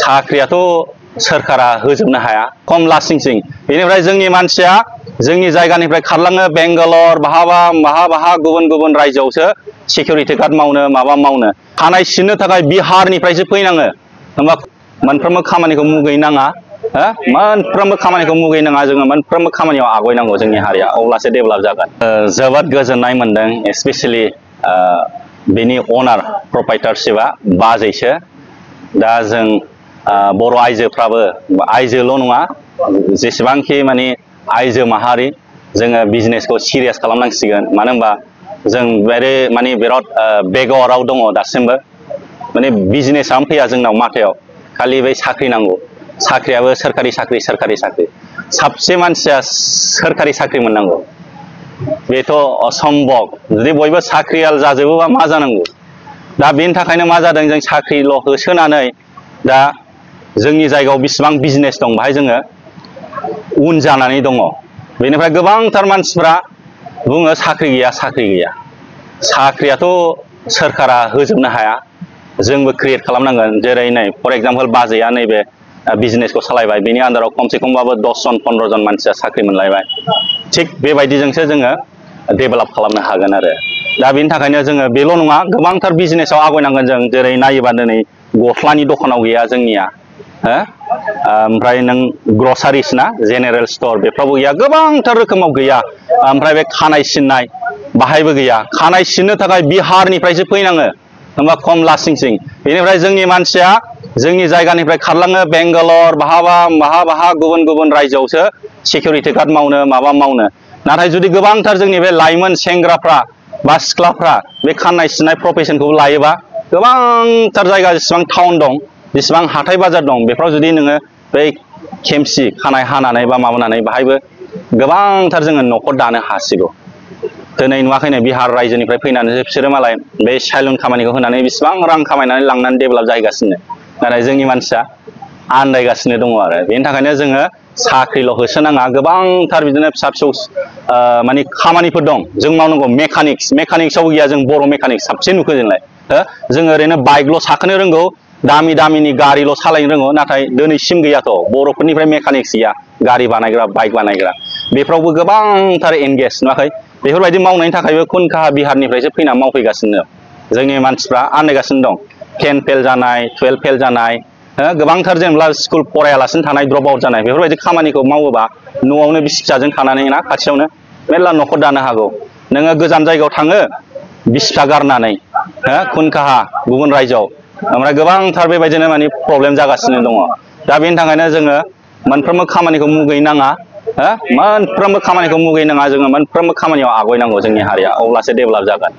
साख्रियाथ' सोरखारा होजोबनो हाया खम लास्टिंसिं बेनिफ्राय जोंनि मानसिया जोंनि जायगानिफ्राय खारलाङो बेंगालर बहा गुबुन गुबुन रायजोआवसो सिकिउरिटि गार्ड मावनो माबा मावनो खानाय सिननो थाखाय बिहारनिफ्रायसो फैनाङो होमबा मोनफ्रोमबो खामानिखौ मुगैनाङा मोनफ्रोमबो खामानिखौ मुगैनाङा जोङो मोनफ्रोमबो खामानियाव आवगायनांगौ जोंनि हारिया अब्लासो डेभेलप जागोन जोबोद गोजोननाय मोनदों स्पेशली बेनि अनार प्रपाइटारशिपआ बाजैसो दा जों बर' आइजोफ्राबो आइजोल' नङा जेसेबांखि माने आइजो माहारि जोङो बिजनेसखौ सिरियास खालामनांसिगोन मानो होनबा जों बिराद बेगराव दङ दासिमबो माने बिजनेसआनो फैया जोंनाव माथायाव खालि बै साख्रि नांगौ साख्रियाबो सोरखारि साख्रि साबसे मानसिया सोरखारि साख्रि मोननांगौ बेथ' असम्भब जुदि बयबो साख्रियाल जाजोबोबा मा जानांगौ दा बेनि थाखायनो मा जादों जों साख्रिल' होसोनानै दा जोंनि जायगायाव बिसिबां बिजनेस दं बाहाय जोङो उन जानानै दङ बेनिफ्राय गोबांथार मानसिफ्रा बुङो साख्रि गैया साख्रियाथ' सोरखारा होजोबनो हाया जोंबो क्रिएट खालामनांगोन जेरै नै फर एग्जाम्पल बाजैया नैबे बिजनेसखौ सालायबाय बेनि आन्दाराव खमसे खमबाबो 10 जन 15 जन मानसिया साख्रि मोनलायबाय थिग बेबायदिजोंसो जोङो डेभेलप खालामनो हागोन आरो दा बेनि थाखायनो जोङो बेल' नङा गोबांथार बिजनेसाव आवगायनांगोन जों जेरै नायोबा दिनै गस्लानि दखानाव गैया जोंनिया ओमफ्राय नों ग्रसारिस ना जेनेरेल स्ट'र बेफ्रावबो गैया गोबांथार रोखोमाव गैया ओमफ्राय बे खानाय सिननाय बाहायबो गैया खानाय सिननो थाखाय बिहारनिफ्रायसो फैनाङो होमबा खम लास्टिंसिं बेनिफ्राय जोंनि मानसिया जोंनि जायगानिफ्राय खारलाङो बेंगालर बहा गुबुन गुबुन रायजोआवसो सिकिउरिटि गार्ड मावनो माबा मावनो नाथाय जुदि गोबांथार जोंनि बे लाइमोन सेंग्राफ्रा बा सिख्लाफ्रा बे खानाय सिननाय प्रफेसनखौ लायोबा गोबांथार जायगा जेसेबां टाउन दं जेसेबां हाथाय बाजार दं बेफ्राव जुदि नोङो बै खेमसि खानाय हानानै बा माबानानै बाहायबो गोबांथार जोङो न'खर दानो हासिगौ दिनै नुवाखैनो बिहार रायजोनिफ्राय फैनानैसो बिसोरो मालाय बे साइलुन खामानिखौ होनानै बेसेबां रां खामायनानै लांनानै डेभेलप जाहैगासिनो नाथाय जोंनि मानसिया आन्दायगासिनो दङ आरो बेनि थाखायनो जोङो साख्रिल' होसोनाङा गोबांथार बिदिनो फिसा फिसौ माने खामानिफोर दं जों मावनांगौ मेकानिक्सआव गैया जों बर' मेकानिक्स साबसिन नुखो जोंलाय जोङो ओरैनो बाइकल' साखोनो रोंगौ दामिनि गारिल' सालायनो रोंगौ नाथाय दिनैसिम गैयाथ' बर'फोरनिफ्राय मेकानिक्स गैया गारि बानायग्रा बाइक बानायग्रा बेफ्रावबो गोबांथार एंगेज नुवाखै बेफोरबायदि मावनायनि थाखायबो खुनखाहा बिहारनिफ्रायसो फैना मावफैगासिनो जोंनि मानसिफ्रा आन्दायगासिनो दं 10 फेल जानाय 12 फेल जानाय गोबांथार जेनेबा स्कुल फरायालासिनो थानाय ड्रप आउट जानाय बेफोरबायदि खामानिखौ मावोबा न'आवनो बिसि फिसाजों थानानै ना खाथियावनो मेरला न'खर दानो हागौ नोङो गोजान जायगायाव थाङो बिसि फिसा गारनानै खुनखाहा गुबुन रायजोआव ओमफ्राय गोबांथार बेबायदिनो माने प्रब्लेम जागासिनो दङ दा बेनि थाखायनो जोङो मोनफ्रोमबो खामानिखौ मुगैनाङा मोनफ्रोमबो खामानियाव आवगायनांगौ जोंनि हारिया अब्लासो डेभेलप जागोन